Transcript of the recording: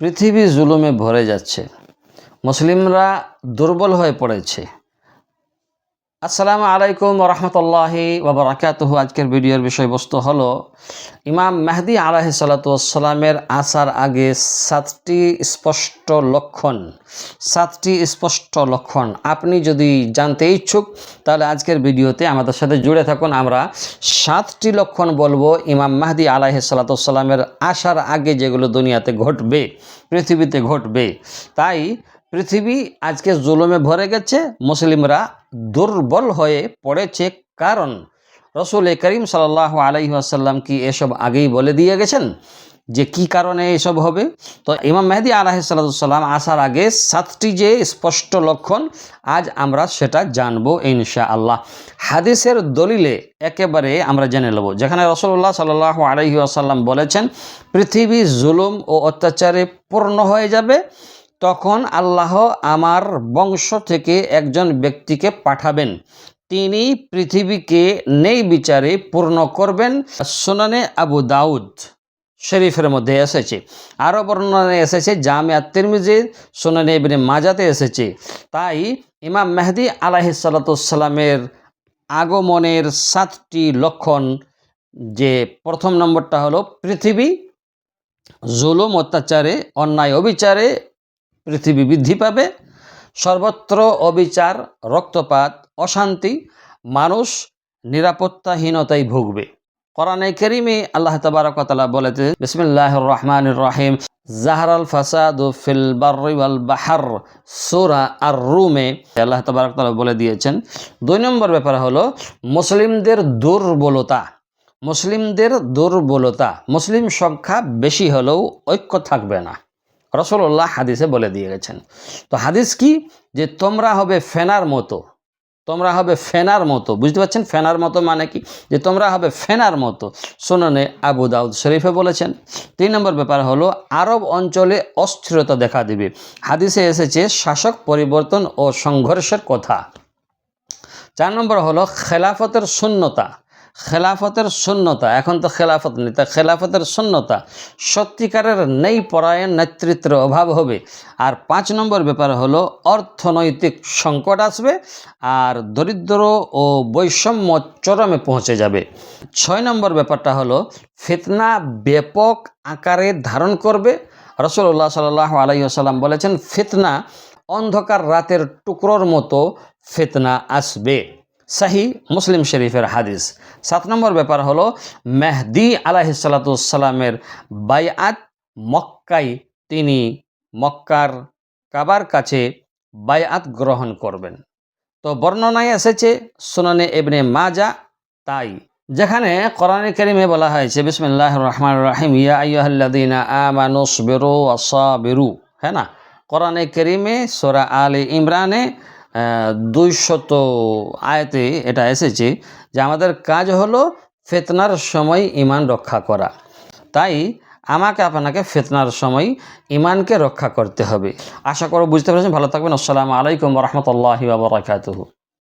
পৃথিবী জুলুমে ভরে যাচ্ছে, মুসলিমরা দুর্বল হয়ে পড়েছে। আসসালামু আলাইকুম রহমতুল্লাহি ওয়া বারাকাতুহু। আজকের ভিডিওর বিষয়বস্তু হলো ইমাম মেহদি আলাইহিস সালাতু ওয়াস সালামের আসার আগে সাতটি স্পষ্ট লক্ষণ। আপনি যদি জানতে ইচ্ছুক তাহলে আজকের ভিডিওতে আমাদের সাথে জুড়ে থাকুন। আমরা 7টি লক্ষণ বলবো ইমাম মেহদি আলাইহিস সালাতু ওয়াস সালামের আসার আগে যেগুলো দুনিয়াতে ঘটবে, পৃথিবীতে ঘটবে। তাই পৃথিবী আজকে জুলুমে ভরে গেছে, মুসলিমরা দুর্বল হয়ে পড়েছে। কারণ রসুল করিম সাল্লাল্লাহু আলাইহি ওয়াসাল্লাম কি এসব আগেই বলে দিয়ে গেছেন যে কি কারণে এসব হবে। তো ইমাম মেহদি আলাইহিস সালাতু ওয়াস সালাম আসার আগে 7টি যে স্পষ্ট লক্ষণ, আজ আমরা সেটা জানবো ইনশাআল্লাহ। হাদিসের দলিলে একেবারে আমরা জেনে নেব, যেখানে রাসূলুল্লাহ সাল্লাল্লাহু আলাইহি ওয়াসাল্লাম বলেছেন পৃথিবী জুলুম ও অত্যাচারে পূর্ণ হয়ে যাবে, তখন আল্লাহ আমার বংশ থেকে একজন ব্যক্তিকে পাঠাবেন, তিনি পৃথিবীকে নেই বিচারে পূর্ণ করবেন। সুনানে আবু দাউদ শরীফের মধ্যে এসেছে, আরও বর্ণনায় এসেছে জামিআত তিরমিজি, সুনানে ইবনে মাজাতে এসেছে। তাই ইমাম মেহদি আলাইহিস সালাতু ওয়াস সালামের আগমনের 7টি লক্ষণ, যে প্রথম নম্বরটা হলো পৃথিবী জুলুম অত্যাচারে, অন্যায় অবিচারে পৃথিবী বৃদ্ধি পাবে, সর্বত্র অবিচার, রক্তপাত, অশান্তি, মানুষ নিরাপত্তাহীনতায় ভুগবে। কোরআনে কারীমে আল্লাহ তাবারক ওয়া তাআলা বলেছেন, বিসমিল্লাহির রহমানির রহিম, জাহারাল ফাসাদু ফিল বাররি ওয়াল বাহর, সূরা আর-রুমে আল্লাহ তাবারক ওয়া তাআলা বলে দিয়েছেন। 2 নম্বর ব্যাপার হলো মুসলিমদের দুর্বলতা। মুসলিম সংখ্যা বেশি হলেও ঐক্য থাকবে না, রাসূলুল্লাহ হাদিসে বলে দিয়ে গেছেন। তো হাদিস কি? যে তোমরা হবে ফেনার মতো। বুঝতে পারছেন ফেনার মতো মানে কি? যে তোমরা হবে ফেনার মতো। সুনানে আবু দাউদ শরীফে বলেছেন। 3 নম্বর ব্যাপার হলো আরব অঞ্চলে অস্থিরতা দেখা দিবে। হাদিসে এসেছে শাসক পরিবর্তন ও সংঘর্ষের কথা। 4 নম্বর হলো খেলাফতের শূন্যতা। এখন তো খেলাফত নেই, তা খেলাফতের শূন্যতা, সত্যিকারের নেই পরায়ণ নেতৃত্বের অভাব হবে। আর 5 নম্বর ব্যাপার হলো অর্থনৈতিক সংকট আসবে আর দরিদ্র ও বৈষম্য চরমে পৌঁছে যাবে। 6 নম্বর ব্যাপারটা হলো ফিতনা ব্যাপক আকারে ধারণ করবে। রাসূলুল্লাহ সাল্লাল্লাহু আলাইহি ওয়াসাল্লাম বলেছেন ফিতনা অন্ধকার রাতের টুকরোর মতো ফিতনা আসবে। সহি মুসলিম শরীফের হাদিস। 7 নম্বর ব্যাপার হলো মেহদি আলাইহিস সালাতু ওয়াস সালামের বায়াত মক্কায়, তিনি মক্কার কাবার কাছে বায়াত গ্রহণ করবেন। তো বর্ণনায় এসেছে সুনানে ইবনে মাজা, তাই যেখানে কোরআনে কারীমে বলা হয়েছে বিসমিল্লাহির রহমানির রহিম, ইয়া আইয়ুহাল্লাযীনা আমানু সবিরু ওয়াসাবিরু, হ্যাঁ না? কোরআনে কারীমে সূরা আলে ইমরানে 200 আয়াতে এটা এসেছে যে আমাদের কাজ হলো ফিতনার সময় ঈমান রক্ষা করা। তাই আমাকে আপনাকে ফিতনার সময় ঈমানকে রক্ষা করতে হবে। আশা করব বুঝতে পেরেছেন। ভালো থাকবেন। আসসালামু আলাইকুম ওয়া রাহমাতুল্লাহি ওয়া বারাকাতুহু।